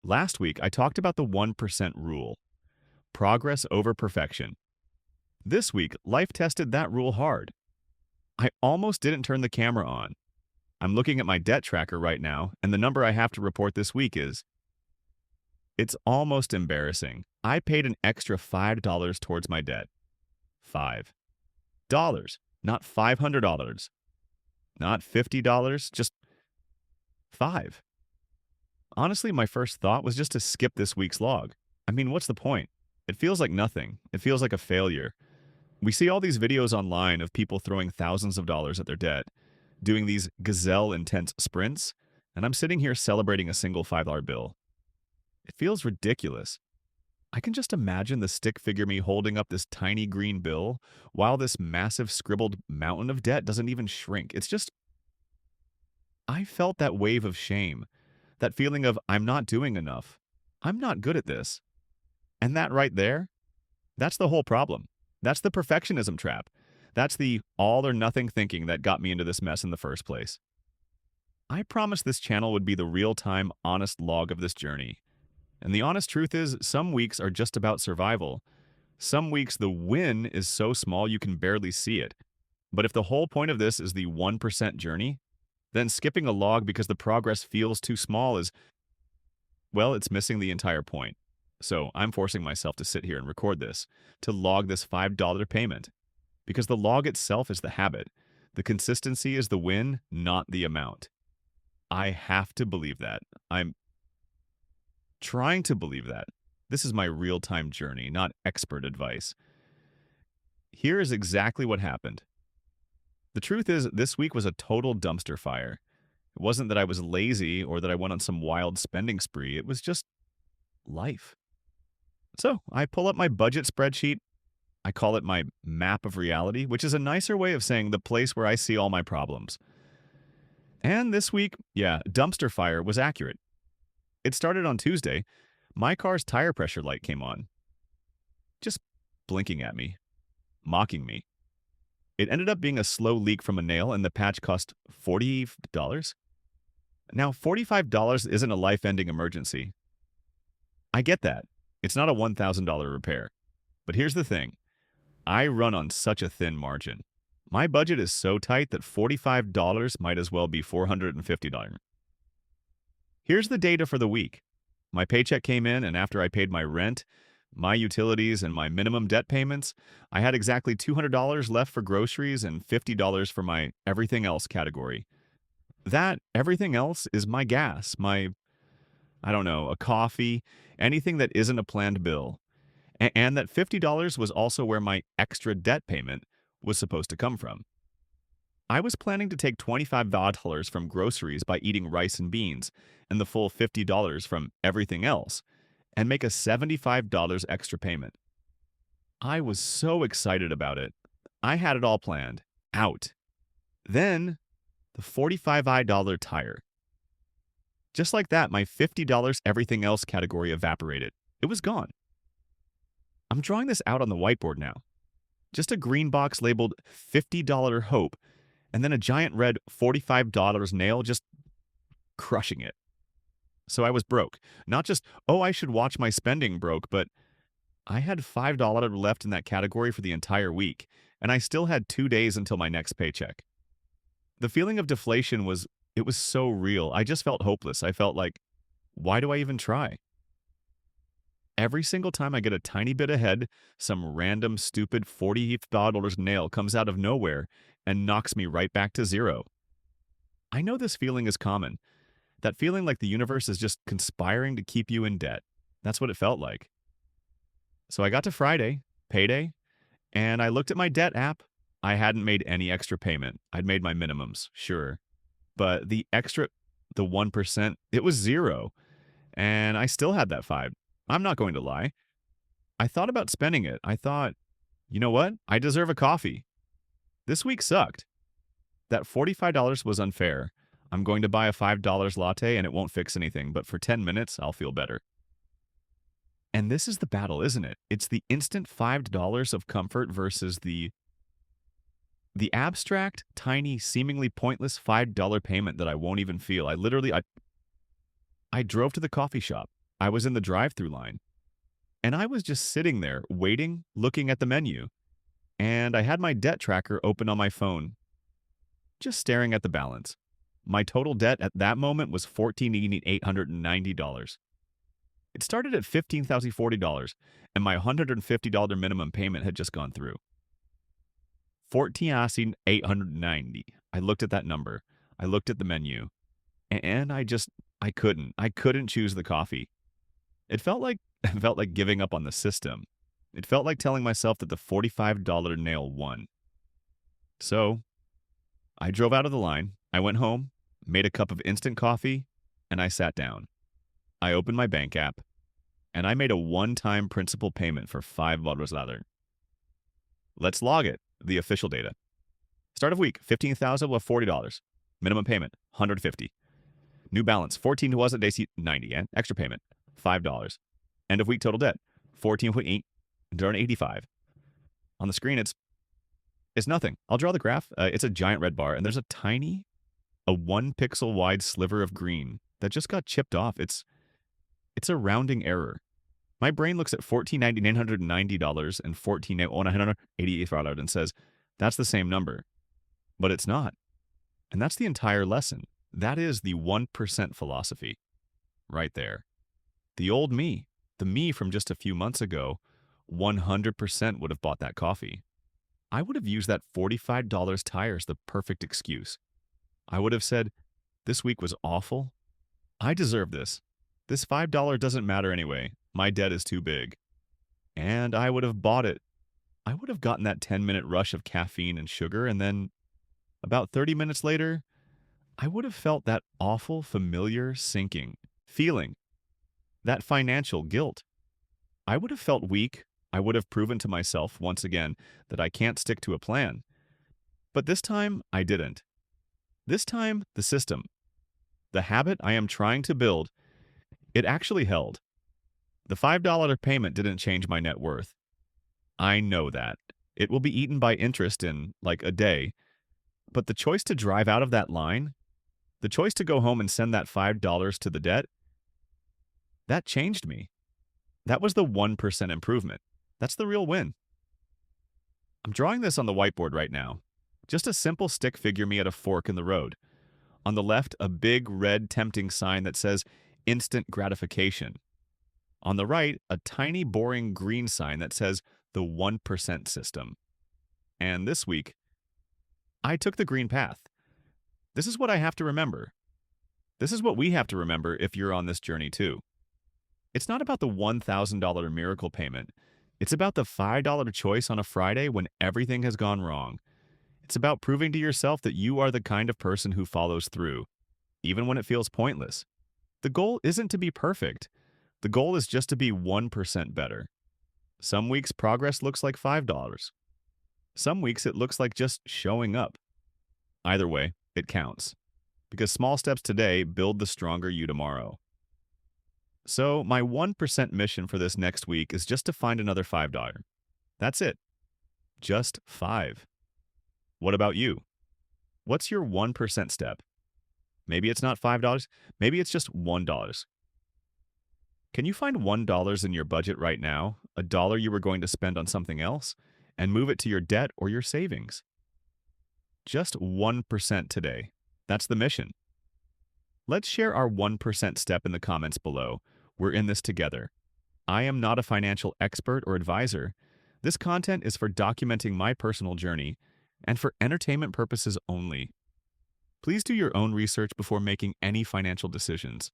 Last week, I talked about the 1% rule, progress over perfection. This week, life tested that rule hard. I almost didn't turn the camera on. I'm looking at my debt tracker right now, and the number I have to report this week is it's almost embarrassing. I paid an extra $5 towards my debt. $5. Not $500. Not $50, just 5. Honestly, my first thought was just to skip this week's log. I mean, what's the point? It feels like nothing. It feels like a failure. We see all these videos online of people throwing thousands of dollars at their debt, doing these gazelle-intense sprints, and I'm sitting here celebrating a single $5 bill. It feels ridiculous. I can just imagine the stick figure me holding up this tiny green bill while this massive scribbled mountain of debt doesn't even shrink. It's just, I felt that wave of shame, that feeling of I'm not doing enough. I'm not good at this. And that right there, that's the whole problem. That's the perfectionism trap. That's the all or nothing thinking that got me into this mess in the first place. I promised this channel would be the real-time, honest log of this journey. And the honest truth is, some weeks are just about survival. Some weeks the win is so small you can barely see it. But if the whole point of this is the 1% journey, then skipping a log because the progress feels too small is, well, it's missing the entire point. So I'm forcing myself to sit here and record this, to log this $5 payment. Because the log itself is the habit. The consistency is the win, not the amount. I have to believe that. I'm trying to believe that. This is my real-time journey, not expert advice. Here is exactly what happened. The truth is, this week was a total dumpster fire. It wasn't that I was lazy or that I went on some wild spending spree. It was just life. So I pull up my budget spreadsheet. I call it my map of reality, which is a nicer way of saying the place where I see all my problems. And this week, yeah, dumpster fire was accurate. It started on Tuesday. My car's tire pressure light came on, just blinking at me, mocking me. It ended up being a slow leak from a nail, and the patch cost $40. Now, $45 isn't a life-ending emergency. I get that. It's not a $1,000 repair. But here's the thing. I run on such a thin margin. My budget is so tight that $45 might as well be $450. Here's the data for the week. My paycheck came in, and after I paid my rent, my utilities, and my minimum debt payments, I had exactly $200 left for groceries and $50 for my everything else category. That everything else is my gas, I don't know, a coffee, anything that isn't a planned bill. And that $50 was also where my extra debt payment was supposed to come from. I was planning to take $25 from groceries by eating rice and beans, and the full $50 from everything else, and make a $75 extra payment. I was so excited about it. I had it all planned. Out. Then, the $45 tire. Just like that, my $50 everything else category evaporated. It was gone. I'm drawing this out on the whiteboard now. Just a green box labeled $50 hope, and then a giant red $45 nail just crushing it. So I was broke. Not just, oh, I should watch my spending broke, but I had $5 left in that category for the entire week, and I still had 2 days until my next paycheck. The feeling of deflation was so real. I just felt hopeless. I felt like, why do I even try? Every single time I get a tiny bit ahead, some random stupid $40 nail comes out of nowhere and knocks me right back to zero. I know this feeling is common. That feeling like the universe is just conspiring to keep you in debt. That's what it felt like. So I got to Friday, payday, and I looked at my debt app. I hadn't made any extra payment. I'd made my minimums, sure. But the 1%, it was zero. And I still had that 5. I'm not going to lie. I thought about spending it. I thought, you know what? I deserve a coffee. This week sucked. That $45 was unfair. I'm going to buy a $5 latte and it won't fix anything, but for 10 minutes, I'll feel better. And this is the battle, isn't it? It's the instant $5 of comfort versus the abstract, tiny, seemingly pointless $5 payment that I won't even feel. I drove to the coffee shop. I was in the drive-through line, and I was just sitting there waiting, looking at the menu, and I had my debt tracker open on my phone, just staring at the balance. My total debt at that moment was $14,890. It started at $15,040, and my $150 minimum payment had just gone through. 14,890. I looked at that number. I looked at the menu, and I couldn't. I couldn't choose the coffee. It felt like it felt like giving up on the system. It felt like telling myself that the $45 nail won. So, I drove out of the line. I went home, made a cup of instant coffee, and I sat down. I opened my bank app, and I made a one-time principal payment for $5. Let's log it, the official data. Start of week, $15,000 with $40. Minimum payment, $150. New balance, 14 deposit days, 90, and extra payment, $5. End of week total debt, 14.8, during 85. On the screen, it's nothing. I'll draw the graph. It's a giant red bar, and there's a 1 pixel wide sliver of green that just got chipped off. It's a rounding error. My brain looks at $14,990 and $14,988 and says, that's the same number. But it's not. And that's the entire lesson. That is the 1% philosophy right there. The old me, the me from just a few months ago, 100% would have bought that coffee. I would have used that $45 tire as the perfect excuse. I would have said, this week was awful. I deserve this. This $5 doesn't matter anyway. My debt is too big. And I would have bought it. I would have gotten that 10-minute rush of caffeine and sugar, and then about 30 minutes later, I would have felt that awful, familiar sinking feeling, that financial guilt. I would have felt weak. I would have proven to myself, once again, that I can't stick to a plan. But this time, I didn't. This time, the system, the habit I am trying to build, it actually held. The $5 payment didn't change my net worth. I know that. It will be eaten by interest in, like, a day. But the choice to drive out of that line, the choice to go home and send that $5 to the debt, that changed me. That was the 1% improvement. That's the real win. I'm drawing this on the whiteboard right now. Just a simple stick figure me at a fork in the road. On the left, a big red tempting sign that says instant gratification. On the right, a tiny boring green sign that says the 1% system. And this week, I took the green path. This is what I have to remember. This is what we have to remember if you're on this journey too. It's not about the $1,000 miracle payment. It's about the $5 choice on a Friday when everything has gone wrong. It's about proving to yourself that you are the kind of person who follows through, even when it feels pointless. The goal isn't to be perfect. The goal is just to be 1% better. Some weeks progress looks like $5. Some weeks it looks like just showing up. Either way, it counts. Because small steps today build the stronger you tomorrow. So my 1% mission for this next week is just to find another $5. That's it. Just 5. What about you? What's your 1% step? Maybe it's not $5. Maybe it's just $1. Can you find $1 in your budget right now, a dollar you were going to spend on something else, and move it to your debt or your savings? Just 1% today. That's the mission. Let's share our 1% step in the comments below. We're in this together. I am not a financial expert or advisor. This content is for documenting my personal journey and for entertainment purposes only. Please do your own research before making any financial decisions.